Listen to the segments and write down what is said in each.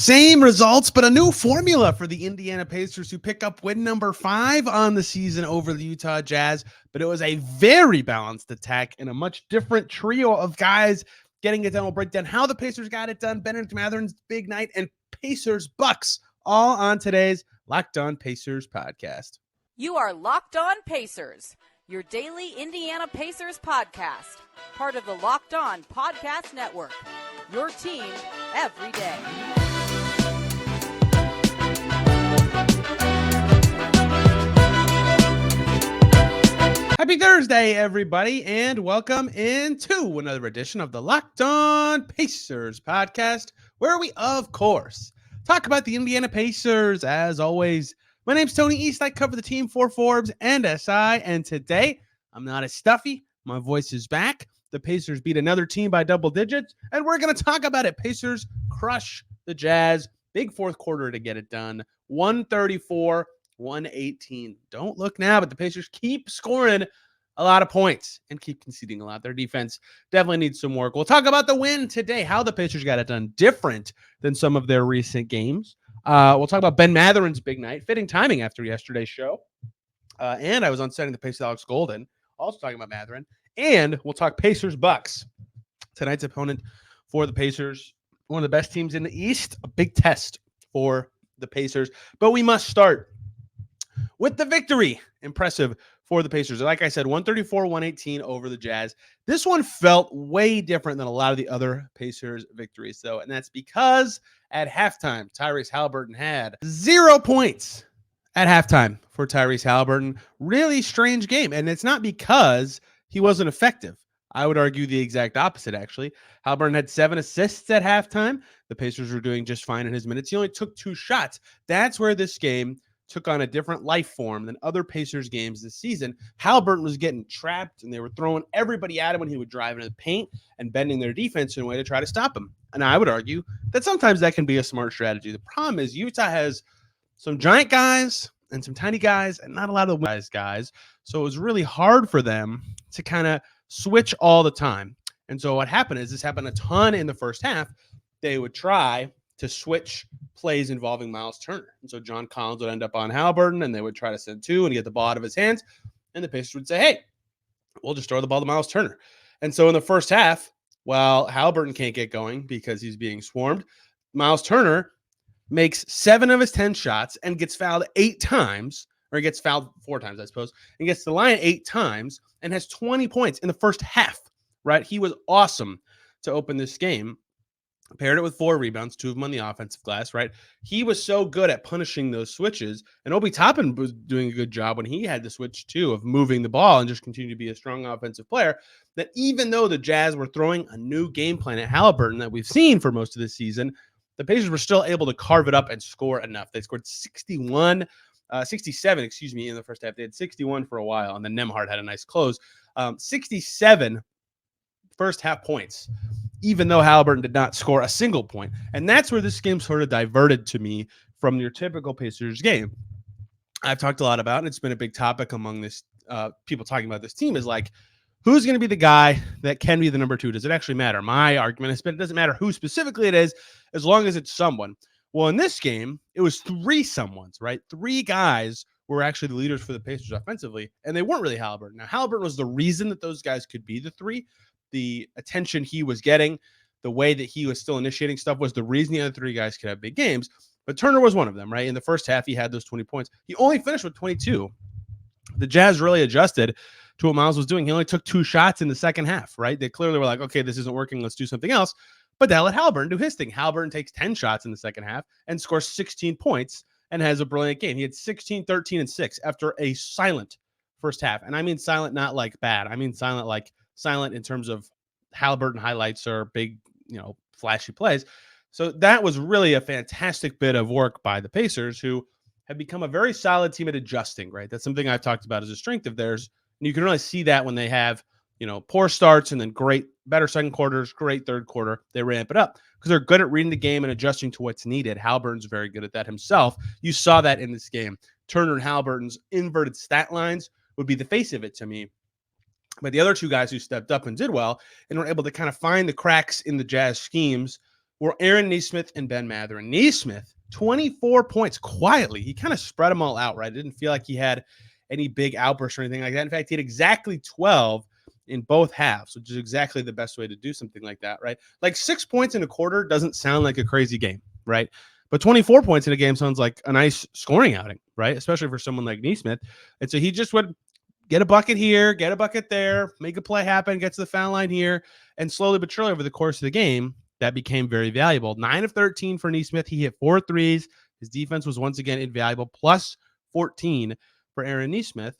Same results, but a new formula for the Indiana Pacers who pick up win number 5 on the season over the Utah Jazz. But it was a very balanced attack and a much different trio of guys getting it done. We'll break down how the Pacers got it done, Bennedict Mathurin's big night, and Pacers Bucks, all on today's Locked On Pacers podcast. You are Locked On Pacers, your daily Indiana Pacers podcast, part of the Locked On Podcast Network, your team every day. Happy Thursday, everybody, and welcome into another edition of the Locked On Pacers podcast, where we, of course, talk about the Indiana Pacers. As always, my name's Tony East. I cover the team for Forbes and SI, and today I'm not as stuffy. My voice is back. The Pacers beat another team by double digits, and we're going to talk about it. Pacers crush the Jazz. Big fourth quarter to get it done. 134-118. Don't look now, but the Pacers keep scoring a lot of points and keep conceding a lot. Their defense definitely needs some work. We'll talk about the win today, how the Pacers got it done different than some of their recent games. We'll talk about Ben Mathurin's big night, fitting timing after yesterday's show. And I was on Setting the Pace with Alex Golden, also talking about Mathurin. And we'll talk Pacers Bucks. Tonight's opponent for the Pacers, one of the best teams in the East, a big test for the Pacers. But we must start with the victory. Impressive for the Pacers. Like I said, 134-118 over the Jazz. This one felt way different than a lot of the other Pacers victories, though. And that's because at halftime, Tyrese Haliburton had 0 points at halftime for Tyrese Haliburton. Really strange game. And it's not because he wasn't effective. I would argue the exact opposite, actually. Haliburton had 7 assists at halftime. The Pacers were doing just fine in his minutes. He only took 2 shots. That's where this game took on a different life form than other Pacers games this season. Haliburton was getting trapped, and they were throwing everybody at him when he would drive into the paint and bending their defense in a way to try to stop him. And I would argue that sometimes that can be a smart strategy. The problem is Utah has some giant guys and some tiny guys and not a lot of guys. So it was really hard for them to kind of switch all the time. And so what happened is this happened a ton in the first half. They would try to switch plays involving Myles Turner. And so John Collins would end up on Haliburton, and they would try to send 2 and get the ball out of his hands. And the Pacers would say, hey, we'll just throw the ball to Myles Turner. And so in the first half, while Haliburton can't get going because he's being swarmed, Myles Turner makes 7 of his 10 shots and gets fouled 8 times, or he gets fouled 4 times, I suppose, and gets to the line 8 times and has 20 points in the first half, right? He was awesome to open this game. Paired it with 4 rebounds, 2 of them on the offensive glass, right? He was so good at punishing those switches, and Obi Toppin was doing a good job when he had the switch too of moving the ball and just continue to be a strong offensive player, that even though the Jazz were throwing a new game plan at Haliburton that we've seen for most of this season, the Pacers were still able to carve it up and score enough. They scored 67, in the first half. They had 61 for a while, and then Nembhard had a nice close. 67 first half points, even though Haliburton did not score a single point. And that's where this game sort of diverted to me from your typical Pacers game. I've talked a lot about, and it's been a big topic among this people talking about this team, is like, who's going to be the guy that can be the number 2? Does it actually matter? My argument has been it doesn't matter who specifically it is, as long as it's someone. Well, in this game, it was 3 someones, right? 3 guys were actually the leaders for the Pacers offensively, and they weren't really Haliburton. Now, Haliburton was the reason that those guys could be the 3. The attention he was getting, the way that he was still initiating stuff was the reason the other 3 guys could have big games. But Turner was one of them, right? In the first half, he had those 20 points. He only finished with 22. The Jazz really adjusted to what Myles was doing. He only took 2 shots in the second half, right? They clearly were like, okay, this isn't working. Let's do something else. But they let Haliburton do his thing. Haliburton takes 10 shots in the second half and scores 16 points and has a brilliant game. He had 16, 13, and 6 after a silent first half. And I mean silent, not like bad. I mean silent, like silent in terms of Haliburton highlights or big, flashy plays. So that was really a fantastic bit of work by the Pacers, who have become a very solid team at adjusting, right? That's something I've talked about as a strength of theirs. And you can really see that when they have, poor starts and then better second quarters, great third quarter, they ramp it up because they're good at reading the game and adjusting to what's needed. Haliburton's very good at that himself. You saw that in this game. Turner and Haliburton's inverted stat lines would be the face of it to me. But the other 2 guys who stepped up and did well and were able to kind of find the cracks in the Jazz schemes were Aaron Nesmith and Ben Mathurin. Nesmith, 24 points quietly. He kind of spread them all out, right? It didn't feel like he had any big outbursts or anything like that. In fact, he had exactly 12 in both halves, which is exactly the best way to do something like that, right? Like 6 points in a quarter doesn't sound like a crazy game, right? But 24 points in a game sounds like a nice scoring outing, right? Especially for someone like Nesmith. And so he just would get a bucket here, get a bucket there, make a play happen, get to the foul line here, and slowly but surely over the course of the game, that became very valuable. 9 of 13 for Nesmith. He hit 4 threes. His defense was once again invaluable, plus 14 for Aaron Nesmith.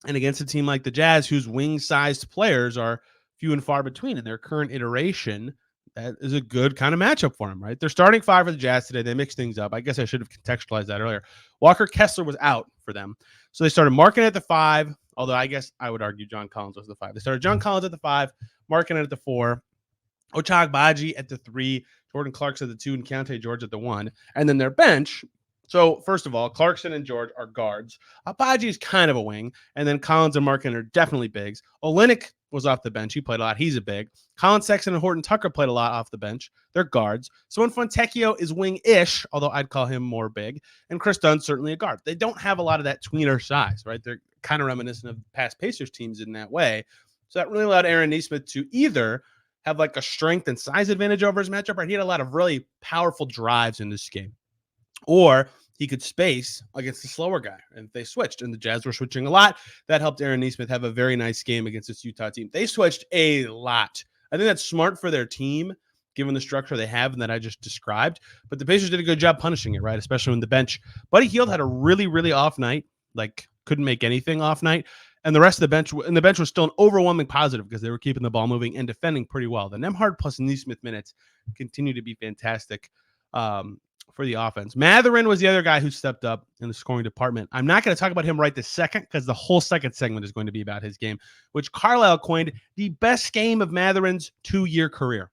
And against a team like the Jazz, whose wing-sized players are few and far between in their current iteration, that is a good kind of matchup for him, right? They're starting 5 for the Jazz today. They mixed things up. I guess I should have contextualized that earlier. Walker Kessler was out for them. So they started Markin at the 5, although I guess I would argue John Collins was the 5. They started John Collins at the 5, Markin at the 4, Ochagbaji at the 3, Jordan Clarkson at the 2, and Keontae George at the 1. And then their bench. So first of all, Clarkson and George are guards. Abaji is kind of a wing. And then Collins and Markin are definitely bigs. Olynyk was off the bench. He played a lot. He's a big. Colin Sexton and Horton Tucker played a lot off the bench. They're guards. Simone Fontecchio is wing-ish, although I'd call him more big. And Chris Dunn's certainly a guard. They don't have a lot of that tweener size, right? They're kind of reminiscent of past Pacers teams in that way. So that really allowed Aaron Nesmith to either have like a strength and size advantage over his matchup, or he had a lot of really powerful drives in this game. Or he could space against the slower guy, and they switched, and the Jazz were switching a lot. That helped Aaron Nesmith have a very nice game against this Utah team. They switched a lot. I think that's smart for their team, given the structure they have and that I just described. But the Pacers did a good job punishing it, right? Especially when the bench. Buddy Hield had a really, really off night, like couldn't make anything off night. And the rest of the bench was still an overwhelming positive because they were keeping the ball moving and defending pretty well. The Nembhard plus Nesmith minutes continue to be fantastic for the offense. Mathurin was the other guy who stepped up in the scoring department. I'm not going to talk about him right this second because the whole second segment is going to be about his game, which Carlisle coined the best game of Mathurin's 2-year career.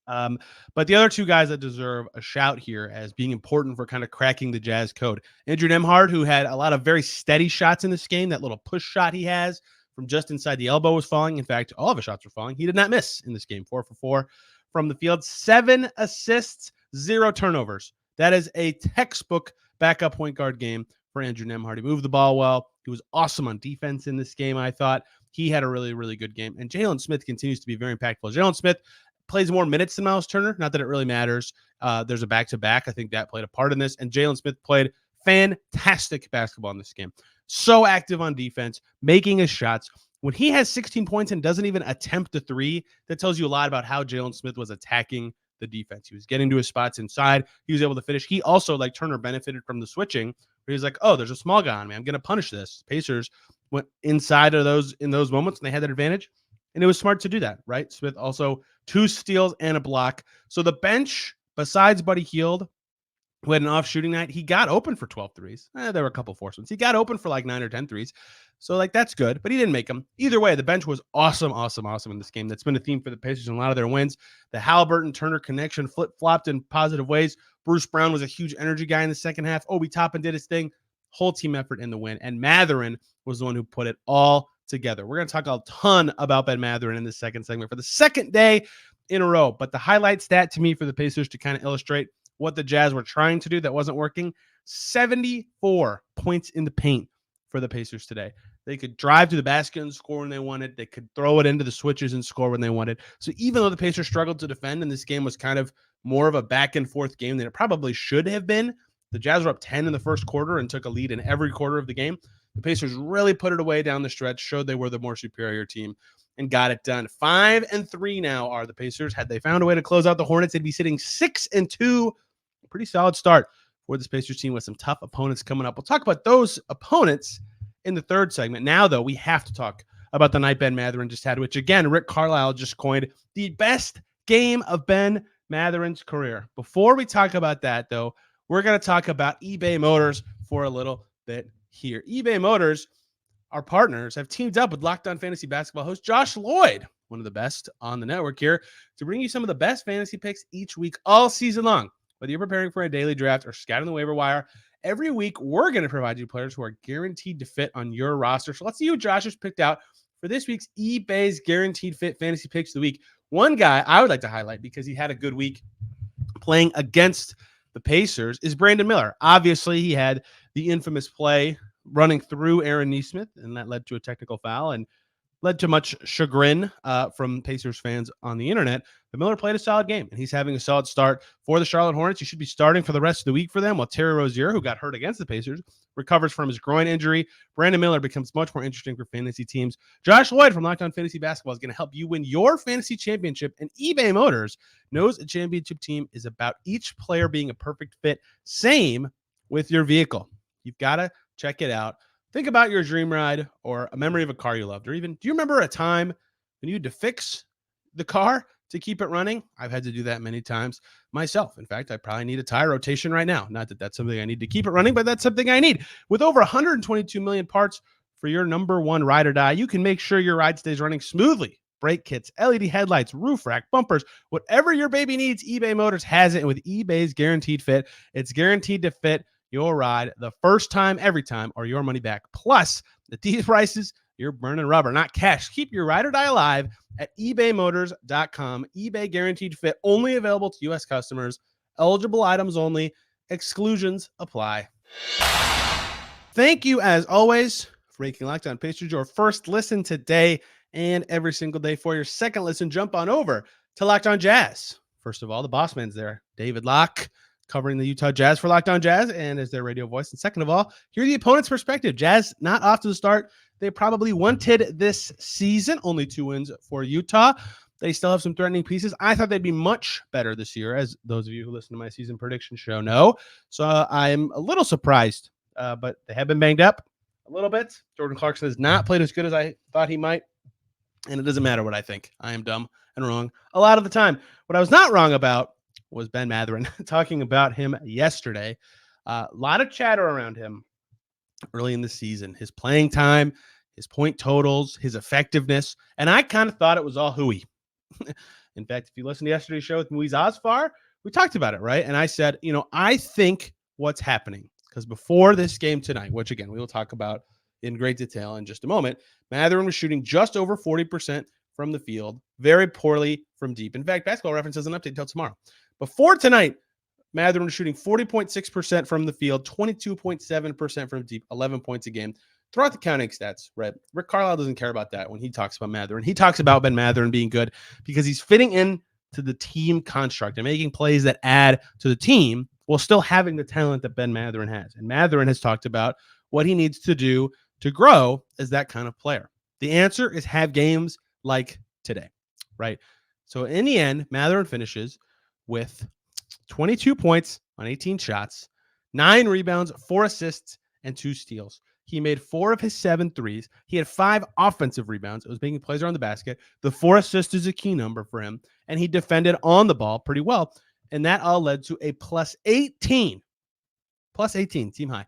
But the other two guys that deserve a shout here as being important for kind of cracking the Jazz code. Andrew Nembhard, who had a lot of very steady shots in this game. That little push shot he has from just inside the elbow was falling. In fact, all of his shots were falling. He did not miss in this game. 4 for 4 from the field. 7 assists, 0 turnovers. That is a textbook backup point guard game for Andrew Nembhard. He moved the ball well. He was awesome on defense in this game, I thought. He had a really, really good game. And Jalen Smith continues to be very impactful. Jalen Smith plays more minutes than Myles Turner. Not that it really matters. There's a back-to-back. I think that played a part in this. And Jalen Smith played fantastic basketball in this game. So active on defense, making his shots. When he has 16 points and doesn't even attempt a 3, that tells you a lot about how Jalen Smith was attacking the defense. He was getting to his spots inside. He was able to finish. He also, like Turner, benefited from the switching, where he's like, oh, there's a small guy on me. I'm going to punish this. Pacers went inside of those in those moments, and they had that advantage. And it was smart to do that, right? Smith also 2 steals and a block. So the bench, besides Buddy Hield, who had an off shooting night, he got open for 12 threes. There were a couple forced ones. He got open for like 9 or 10 threes. So like that's good, but he didn't make them. Either way, the bench was awesome in this game. That's been a theme for the Pacers in a lot of their wins. The Halliburton-Turner connection flip-flopped in positive ways. Bruce Brown was a huge energy guy in the second half. Obi Toppin did his thing. Whole team effort in the win. And Mathurin was the one who put it all together. We're going to talk a ton about Ben Mathurin in this second segment for the second day in a row. But the highlight stat to me for the Pacers to kind of illustrate what the Jazz were trying to do that wasn't working, 74 points in the paint for the Pacers today. They could drive to the basket and score when they wanted. They could throw it into the switches and score when they wanted. So even though the Pacers struggled to defend and this game was kind of more of a back and forth game than it probably should have been, the Jazz were up 10 in the first quarter and took a lead in every quarter of the game. The Pacers really put it away down the stretch, showed they were the more superior team, and got it done. 5-3 now are the Pacers. Had they found a way to close out the Hornets, they'd be sitting 6-2. A pretty solid start for this Pacers team with some tough opponents coming up. We'll talk about those opponents in the third segment. Now, though, we have to talk about the night Ben Mathurin just had, which, again, Rick Carlisle just coined the best game of Ben Mathurin's career. Before we talk about that, though, we're going to talk about eBay Motors for a little bit here. eBay Motors, our partners, have teamed up with Locked On Fantasy Basketball host Josh Lloyd, one of the best on the network here, to bring you some of the best fantasy picks each week all season long. Whether you're preparing for a daily draft or scouting the waiver wire, every week we're going to provide you players who are guaranteed to fit on your roster. So let's see who Josh has picked out for this week's eBay's Guaranteed Fit Fantasy Picks of the Week. One guy I would like to highlight because he had a good week playing against the Pacers is Brandon Miller. Obviously, he had the infamous play running through Aaron Nesmith, and that led to a technical foul and led to much chagrin from Pacers fans on the internet. But Miller played a solid game, and he's having a solid start for the Charlotte Hornets. He should be starting for the rest of the week for them, while Terry Rozier, who got hurt against the Pacers, recovers from his groin injury. Brandon Miller becomes much more interesting for fantasy teams. Josh Lloyd from Locked On Fantasy Basketball is going to help you win your fantasy championship, and eBay Motors knows a championship team is about each player being a perfect fit. Same with your vehicle. You've got to check it out. Think about your dream ride or a memory of a car you loved, or even, do you remember a time when you had to fix the car to keep it running? I've had to do that many times myself. In fact, I probably need a tire rotation right now. Not that that's something I need to keep it running, but that's something I need. With over 122 million parts for your number one ride or die, you can make sure your ride stays running smoothly. Brake kits, LED headlights, roof rack, bumpers, whatever your baby needs, eBay Motors has it. And with eBay's Guaranteed Fit, it's guaranteed to fit your ride the first time, every time, or your money back. Plus, at these prices, you're burning rubber, not cash. Keep your ride or die alive at ebaymotors.com. eBay Guaranteed Fit, only available to U.S. customers. Eligible items only. Exclusions apply. Thank you, as always, for making Locked On Pacers your first listen today and every single day. For your second listen, jump on over to Locked On Jazz. First of all, the boss man's there, David Locke, covering the Utah Jazz for Locked On Jazz and as their radio voice. And second of all, hear the opponent's perspective. Jazz not off to the start they probably wanted this season. Only 2 wins for Utah. They still have some threatening pieces. I thought they'd be much better this year, as those of you who listen to my season prediction show know. So I'm a little surprised, but they have been banged up a little bit. Jordan Clarkson has not played as good as I thought he might. And it doesn't matter what I think. I am dumb and wrong a lot of the time. What I was not wrong about was Ben Mathurin. Talking about him yesterday. A lot of chatter around him early in the season. His playing time, his point totals, his effectiveness. And I kind of thought it was all hooey. In fact, if you listen to yesterday's show with Muiz Osfar, we talked about it, right? And I said, I think what's happening, because before this game tonight, which again, we will talk about in great detail in just a moment, Mathurin was shooting just over 40% from the field, very poorly from deep. In fact, Basketball Reference doesn't update until tomorrow. Before tonight, Mathurin was shooting 40.6% from the field, 22.7% from deep, 11 points a game. Throw out the counting stats, right? Rick Carlisle doesn't care about that when he talks about Mathurin. He talks about Ben Mathurin being good because he's fitting in to the team construct and making plays that add to the team while still having the talent that Ben Mathurin has. And Mathurin has talked about what he needs to do to grow as that kind of player. The answer is have games like today, right? So in the end, Mathurin finishes with 22 points on 18 shots, 9 rebounds, 4 assists, and 2 steals. He made 4 of his 7 threes. He had 5 offensive rebounds. It was making plays around the basket. The 4 assists is a key number for him, and he defended on the ball pretty well, and that all led to a plus 18 team high.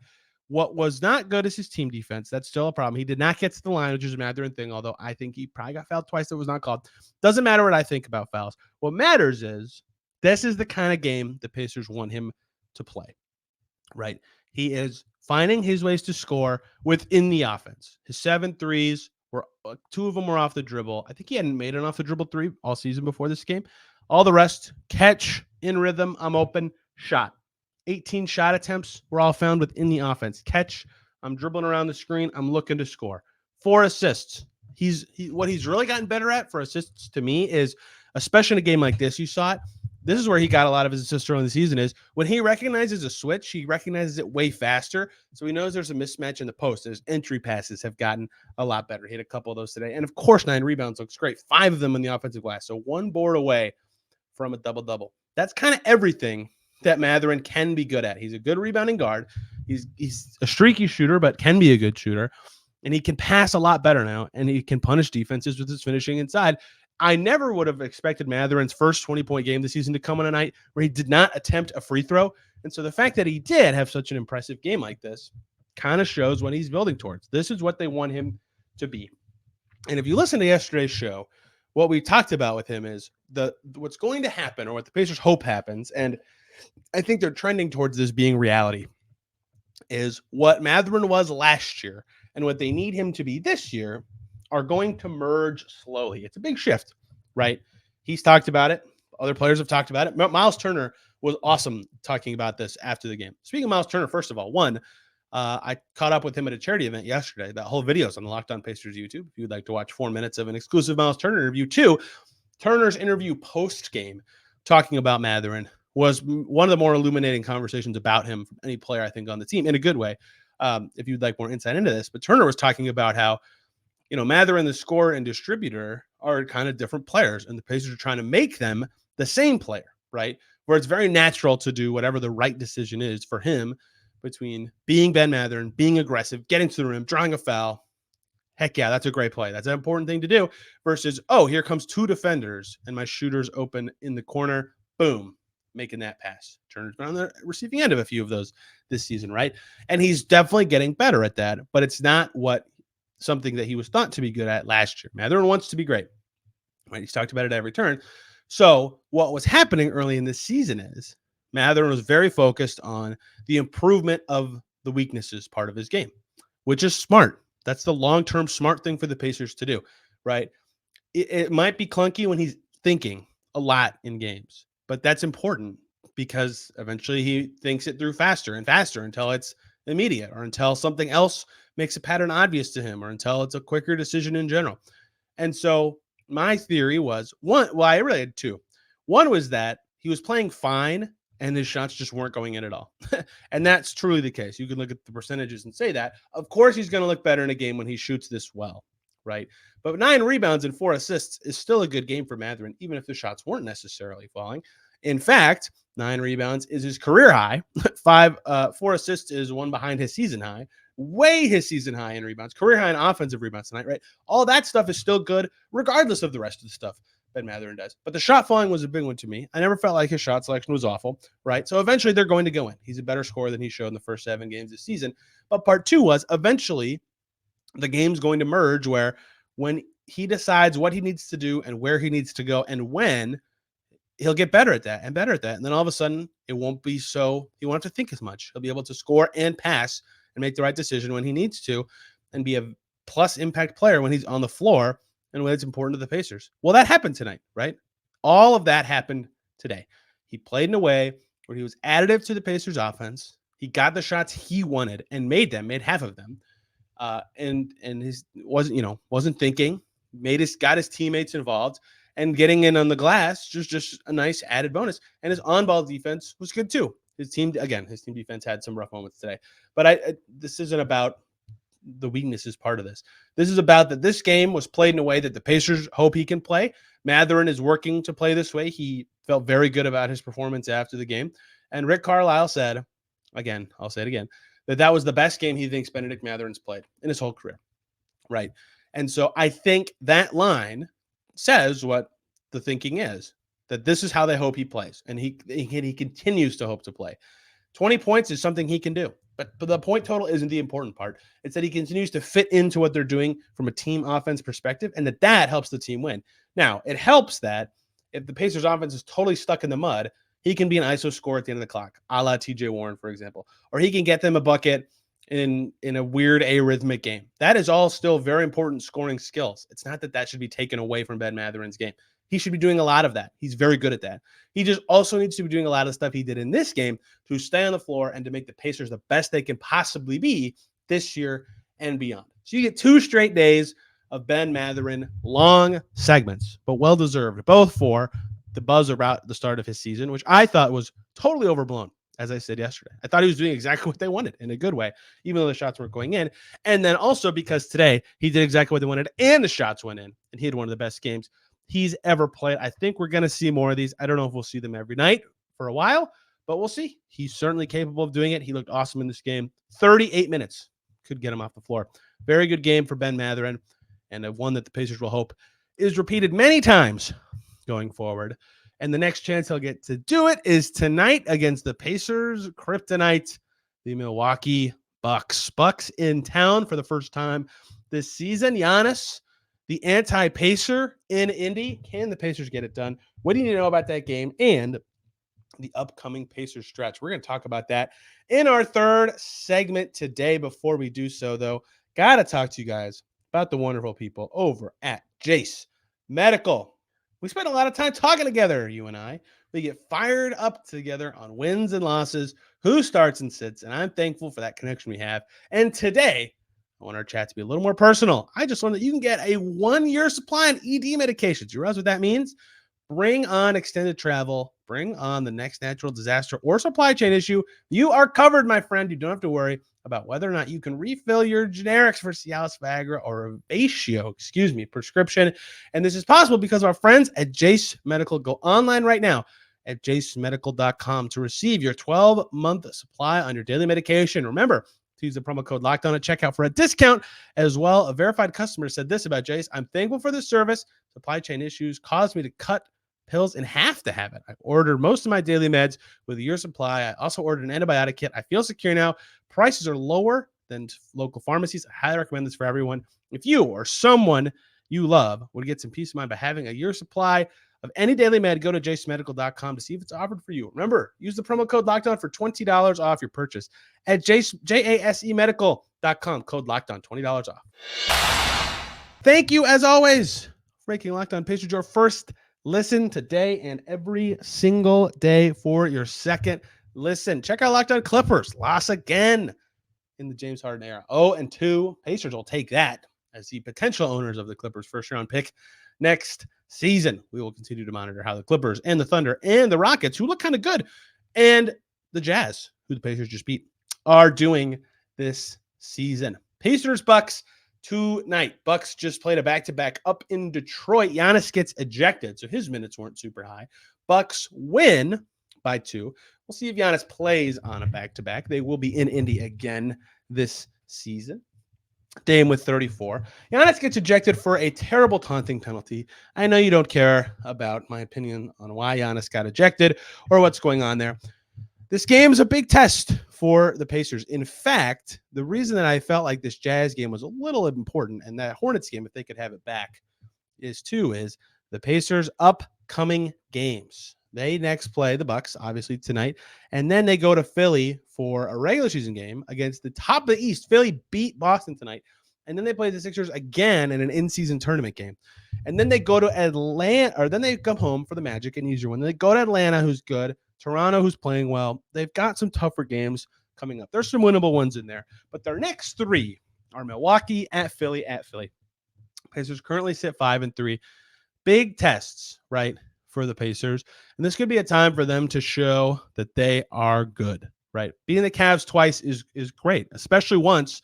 What was not good is his team defense. That's still a problem. He did not get to the line, which is a Mathurin thing, although I think he probably got fouled twice that was not called. Doesn't matter what I think about fouls. What matters is this is the kind of game the Pacers want him to play, right? He is finding his ways to score within the offense. His 7 threes were 2 of them were off the dribble. I think he hadn't made an off the dribble 3 all season before this game. All the rest, catch, in rhythm, I'm open, shot. 18 shot attempts were all found within the offense. Catch, I'm dribbling around the screen, I'm looking to score. 4 assists. What he's really gotten better at for assists to me is, especially in a game like this, you saw it. This is where he got a lot of his assists early in the season, is when he recognizes a switch, he recognizes it way faster. So he knows there's a mismatch in the post. His entry passes have gotten a lot better. He had a couple of those today. And of course, 9 rebounds looks great. 5 of them in the offensive glass. So 1 board away from a double-double. That's kind of everything that Mathurin can be good at. He's a good rebounding guard. He's a streaky shooter, but can be a good shooter. And he can pass a lot better now, and he can punish defenses with his finishing inside. I never would have expected Mathurin's first 20-point game this season to come on a night where he did not attempt a free throw. And so the fact that he did have such an impressive game like this kind of shows what he's building towards. This is what they want him to be. And if you listen to yesterday's show, what we talked about with him is what's going to happen, or what the Pacers hope happens, and I think they're trending towards this being reality, is what Mathurin was last year and what they need him to be this year are going to merge slowly. It's a big shift, right? He's talked about it. Other players have talked about it. Myles Turner was awesome talking about this after the game. Speaking of Myles Turner, first of all, I caught up with him at a charity event yesterday. That whole video is on the Locked On Pacers YouTube. If you would like to watch 4 minutes of an exclusive Myles Turner interview, too, Turner's interview post-game talking about Mathurin was one of the more illuminating conversations about him from any player, I think, on the team in a good way. If you'd like more insight into this, but Turner was talking about how, Mathurin, the scorer and distributor, are kind of different players, and the Pacers are trying to make them the same player, right? Where it's very natural to do whatever the right decision is for him between being Ben Mathurin, being aggressive, getting to the rim, drawing a foul. Heck yeah, that's a great play. That's an important thing to do versus, oh, here comes 2 defenders and my shooter's open in the corner. Boom, making that pass. Turner's been on the receiving end of a few of those this season, right? And he's definitely getting better at that, but it's not something that he was thought to be good at last year. Mathurin wants to be great, right? He's talked about it every turn. So what was happening early in this season is Mathurin was very focused on the improvement of the weaknesses part of his game, which is smart. That's the long-term smart thing for the Pacers to do, right? It might be clunky when he's thinking a lot in games, but that's important because eventually he thinks it through faster and faster until it's immediate or until something else makes a pattern obvious to him or until it's a quicker decision in general. And so my theory was I really had 2. One was that he was playing fine and his shots just weren't going in at all. And that's truly the case. You can look at the percentages and say that. Of course, he's going to look better in a game when he shoots this well, right? But 9 rebounds and 4 assists is still a good game for Mathurin, even if the shots weren't necessarily falling. In fact, 9 rebounds is his career high. 4 assists is one behind his season high. Way his season high in rebounds, career high in offensive rebounds tonight, right? All that stuff is still good, regardless of the rest of the stuff Ben Mathurin does. But the shot falling was a big one to me. I never felt like his shot selection was awful, right? So eventually they're going to go in. He's a better scorer than he showed in the first 7 games this season. But part 2 was eventually the game's going to merge where when he decides what he needs to do and where he needs to go and when, he'll get better at that and better at that. And then all of a sudden he won't have to think as much. He'll be able to score and pass and make the right decision when he needs to and be a plus impact player when he's on the floor and when it's important to the Pacers. Well, that happened tonight, right? All of that happened today. He played in a way where he was additive to the Pacers offense. He got the shots he wanted and made half of them. And his wasn't thinking, got his teammates involved, and getting in on the glass just a nice added bonus. And his on-ball defense was good too. His team defense had some rough moments today. But this isn't about the weaknesses part of this. This is about that this game was played in a way that the Pacers hope he can play. Mathurin is working to play this way. He felt very good about his performance after the game. And Rick Carlisle said, again, I'll say it again, that was the best game he thinks Bennedict Mathurin's played in his whole career. Right. And so I think that line says what the thinking is, that this is how they hope he plays. And he continues to hope to play. 20 points is something he can do. But the point total isn't the important part. It's that he continues to fit into what they're doing from a team offense perspective, and that helps the team win. Now, it helps that if the Pacers offense is totally stuck in the mud, he can be an ISO scorer at the end of the clock, a la TJ Warren, for example. Or he can get them a bucket in a weird arrhythmic game. That is all still very important scoring skills. It's not that should be taken away from Ben Mathurin's game. He should be doing a lot of that. He's very good at that. He just also needs to be doing a lot of stuff he did in this game to stay on the floor and to make the Pacers the best they can possibly be this year and beyond. So you get 2 straight days of Ben Mathurin, long segments, but well-deserved, both for the buzz about the start of his season, which I thought was totally overblown, as I said yesterday. I thought he was doing exactly what they wanted in a good way, even though the shots weren't going in. And then also because today he did exactly what they wanted and the shots went in, and he had one of the best games he's ever played. I think we're going to see more of these. I don't know if we'll see them every night for a while, but we'll see. He's certainly capable of doing it. He looked awesome in this game. 38 minutes could get him off the floor. Very good game for Ben Mathurin, and one that the Pacers will hope is repeated many times going forward. And the next chance he'll get to do it is tonight against the Pacers kryptonite, the Milwaukee Bucks. Bucks in town for the first time this season. Giannis, the anti-Pacer in Indy. Can the Pacers get it done? What do you need to know about that game and the upcoming Pacers stretch? We're going to talk about that in our third segment today. Before we do so, though, got to talk to you guys about the wonderful people over at Jase Medical. We spend a lot of time talking together, you and I. We get fired up together on wins and losses, who starts and sits, and I'm thankful for that connection we have. And today, I want our chat to be a little more personal. I just learned that you can get a 1-year supply on ED medications. You realize what that means? Bring on extended travel, bring on the next natural disaster or supply chain issue. You are covered, my friend. You don't have to worry about whether or not you can refill your generics for Cialis, Viagra, or Revatio, prescription. And this is possible because of our friends at Jase Medical. Go online right now at jasemedical.com to receive your 12-month supply on your daily medication. Remember to use the promo code LOCKEDON at checkout for a discount as well. A verified customer said this about Jase: I'm thankful for the service. Supply chain issues caused me to cut pills in half to have it. I ordered most of my daily meds with a year supply. I also ordered an antibiotic kit. I feel secure now. Prices are lower than local pharmacies. I highly recommend this for everyone. If you or someone you love would get some peace of mind by having a year supply of any daily med, go to jasemedical.com to see if it's offered for you. Remember, use the promo code LOCKEDON for $20 off your purchase at jasemedical.com. Code LOCKEDON, $20 off. Thank you, as always, for making Locked On Pacers your first listen today and every single day for your second listen. Check out Locked On Clippers. Loss again in the James Harden era. 0-2. Pacers will take that as the potential owners of the Clippers' first-round pick next season. We will continue to monitor how the Clippers and the Thunder and the Rockets, who look kind of good, and the Jazz, who the Pacers just beat, are doing this season. Pacers, Bucks tonight. Bucks just played a back-to-back up in Detroit. Giannis gets ejected, so his minutes weren't super high. Bucks win by 2. We'll see if Giannis plays on a back-to-back. They will be in Indy again this season. Dame with 34. Giannis gets ejected for a terrible taunting penalty. I know you don't care about my opinion on why Giannis got ejected or what's going on there. This game is a big test for the Pacers. In fact, the reason that I felt like this Jazz game was a little important, and that Hornets game, if they could have it back, is the Pacers' upcoming games. They next play the Bucks, obviously, tonight, and then they go to Philly for a regular season game against the top of the East. Philly beat Boston tonight, and then they play the Sixers again in an in-season tournament game. And then they go to Atlanta, or then they come home for the Magic, an easier one. Then they go to Atlanta, who's good, Toronto, who's playing well. They've got some tougher games coming up. There's some winnable ones in there, but their next 3 are Milwaukee, at Philly, at Philly. Pacers currently sit 5-3. Big tests, right, for the Pacers, and this could be a time for them to show that they are good, right? Beating the Cavs twice is great, especially once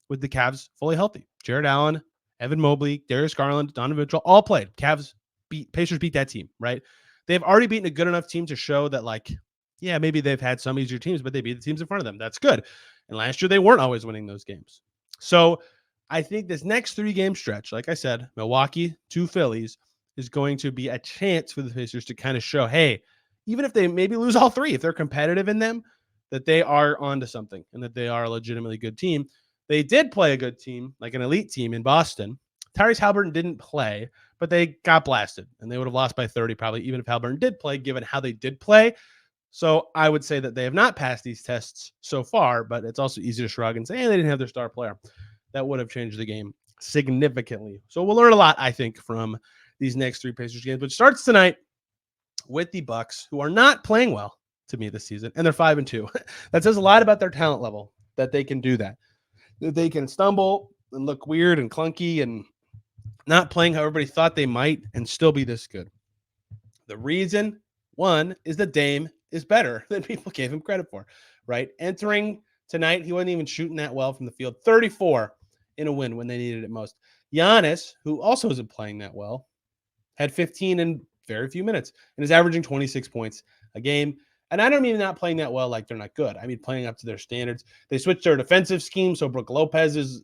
with the Cavs fully healthy. Jared Allen, Evan Mobley, Darius Garland, Donovan Mitchell all played. Pacers beat that team, right? They've already beaten a good enough team to show that, like, yeah, maybe they've had some easier teams, but they beat the teams in front of them. That's good. And last year, they weren't always winning those games. So I think this next 3-game stretch, like I said, Milwaukee, 2 Phillies, is going to be a chance for the Pacers to kind of show, hey, even if they maybe lose all 3, if they're competitive in them, that they are onto something and that they are a legitimately good team. They did play a good team, like an elite team in Boston. Tyrese Haliburton didn't play, but they got blasted, and they would have lost by 30 probably, even if Haliburton did play, given how they did play. So I would say that they have not passed these tests so far, but it's also easy to shrug and say, hey, they didn't have their star player. That would have changed the game significantly. So we'll learn a lot, I think, from these next 3 Pacers games, which starts tonight with the Bucks, who are not playing well to me this season, and they're 5-2. That says a lot about their talent level, that they can do that. That they can stumble and look weird and clunky and not playing how everybody thought they might and still be this good. The reason, one, is that Dame is better than people gave him credit for, right? Entering tonight, he wasn't even shooting that well from the field. 34 in a win when they needed it most. Giannis, who also isn't playing that well, had 15 in very few minutes and is averaging 26 points a game. And I don't mean not playing that well like they're not good. I mean playing up to their standards. They switched their defensive scheme, so Brook Lopez is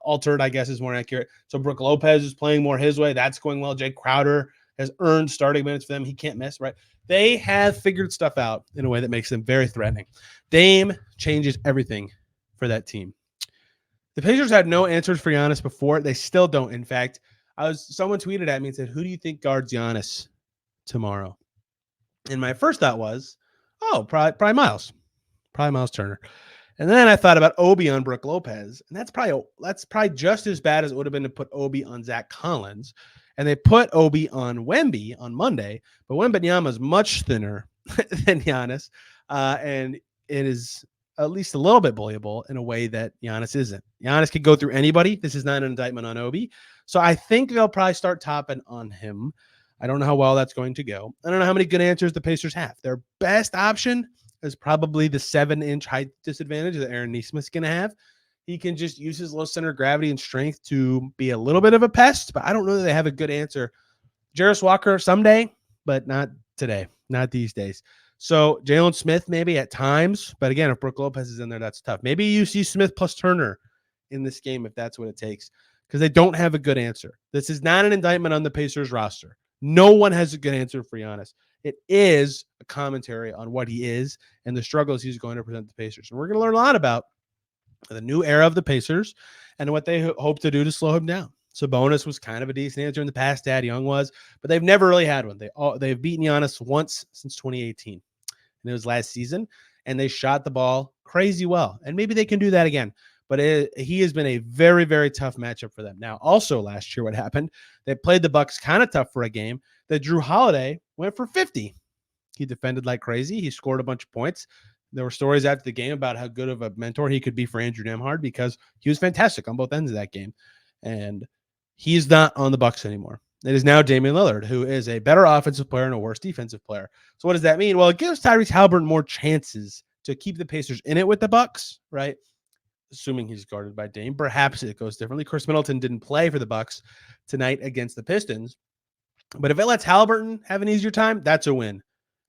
altered, I guess is more accurate. So Brook Lopez is playing more his way. That's going well. Jay Crowder has earned starting minutes for them. He can't miss, right? They have figured stuff out in a way that makes them very threatening. Dame changes everything for that team. The Pacers had no answers for Giannis before. They still don't. In fact, someone tweeted at me and said, who do you think guards Giannis tomorrow? And my first thought was, probably Myles Turner. And then I thought about Obi on Brook Lopez, and that's probably just as bad as it would have been to put Obi on Zach Collins. and they put Obi on Wemby on Monday, but Wembanyama is much thinner than Giannis, and it is at least a little bit bullyable in a way that Giannis isn't. Giannis could go through anybody. This is not an indictment on Obi. So I think they'll probably start topping on him. I don't know how well that's going to go. I don't know how many good answers the Pacers have. Their best option is probably the 7-inch height disadvantage that Aaron Nesmith's going to have. He can just use his low center of gravity and strength to be a little bit of a pest, but I don't know that they have a good answer. Jarris Walker someday, but not today, not these days. So Jalen Smith maybe at times, but again, if Brook Lopez is in there, that's tough. Maybe you see Smith plus Turner in this game if that's what it takes, because they don't have a good answer. This is not an indictment on the Pacers roster. No one has a good answer for Giannis. It is a commentary on what he is and the struggles he's going to present the Pacers. And we're going to learn a lot about the new era of the Pacers and what they hope to do to slow him down. Sabonis was kind of a decent answer in the past. Dad Young was, but they've never really had one. They've beaten Giannis once since 2018. And it was last season, and they shot the ball crazy well. And maybe they can do that again. But he has been a very, very tough matchup for them. Now, also last year, what happened? They played the Bucks kind of tough for a game that Drew Holiday went for 50. He defended like crazy. He scored a bunch of points. There were stories after the game about how good of a mentor he could be for Andrew Nembhard because he was fantastic on both ends of that game. And he's not on the Bucks anymore. It is now Damian Lillard, who is a better offensive player and a worse defensive player. So what does that mean? Well, it gives Tyrese Haliburton more chances to keep the Pacers in it with the Bucks, right? Assuming he's guarded by Dame. Perhaps it goes differently. Chris Middleton didn't play for the Bucks tonight against the Pistons. But if it lets Haliburton have an easier time, that's a win.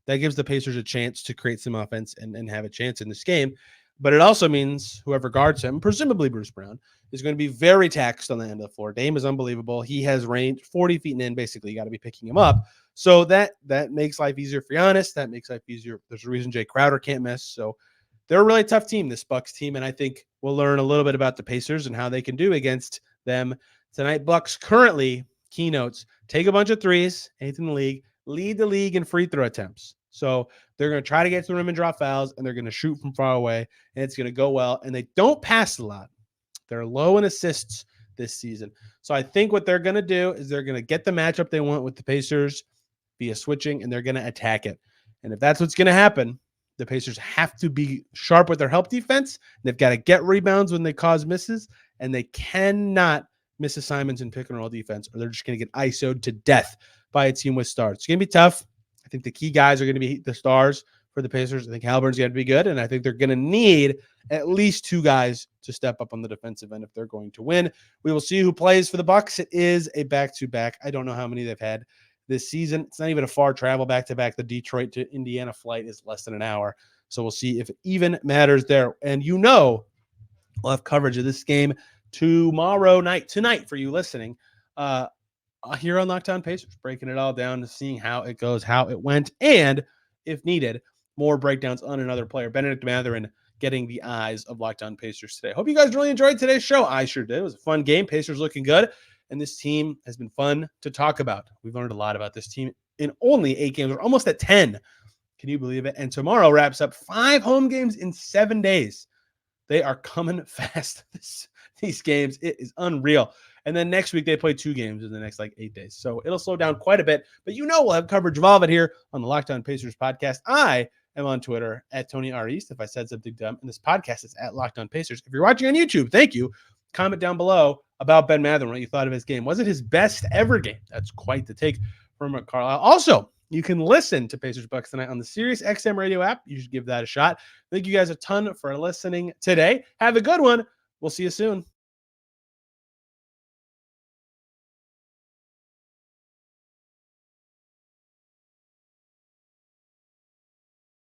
That gives the Pacers a chance to create some offense and have a chance in this game. But it also means whoever guards him, presumably Bruce Brown, is going to be very taxed on the end of the floor. Dame is unbelievable. He has range 40 feet and in, basically. You got to be picking him up. So that makes life easier for Giannis. That makes life easier. There's a reason Jay Crowder can't miss. So they're a really tough team, this Bucks team, and I think we'll learn a little bit about the Pacers and how they can do against them tonight. Bucks currently, keynotes, take a bunch of threes, 8th in the league, lead the league in free throw attempts. So they're going to try to get to the rim and draw fouls, and they're going to shoot from far away, and it's going to go well. And they don't pass a lot. They're low in assists this season. So I think what they're going to do is they're going to get the matchup they want with the Pacers via switching, and they're going to attack it. And if that's what's going to happen, the Pacers have to be sharp with their help defense. They've got to get rebounds when they cause misses, and they cannot miss assignments in pick and roll defense, or they're just going to get ISO'd to death by a team with stars. It's going to be tough. I think the key guys are going to be the stars for the Pacers. I think Haliburton's going to be good, and I think they're going to need at least 2 guys to step up on the defensive end if they're going to win. We will see who plays for the Bucks. It is a back-to-back. I don't know how many they've had this season. It's not even a far travel back-to-back. The Detroit to Indiana flight is less than an hour, so we'll see if it even matters there. And we'll have coverage of this game tonight for you listening. Here on Locked On Pacers, breaking it all down, seeing how it goes, how it went, and if needed, more breakdowns on another player. Bennedict Mathurin getting the eyes of Locked On Pacers today. Hope you guys really enjoyed today's show. I sure did. It was a fun game. Pacers looking good, and this team has been fun to talk about. We've learned a lot about this team in only 8 games. We're almost at 10. Can you believe it? And tomorrow wraps up 5 home games in 7 days. They are coming fast, these games. It is unreal. And then next week, they play 2 games in the next 8 days. So it'll slow down quite a bit. But we'll have coverage of all of it here on the Locked On Pacers podcast. I am on Twitter at Tony R. East if I said something dumb. And this podcast is at Locked On Pacers. If you're watching on YouTube, thank you. Comment down below about Ben Mathurin, what you thought of his game. Was it his best ever game? That's quite the take from Carlisle. Also, you can listen to Pacers Bucks tonight on the Sirius XM radio app. You should give that a shot. Thank you guys a ton for listening today. Have a good one. We'll see you soon.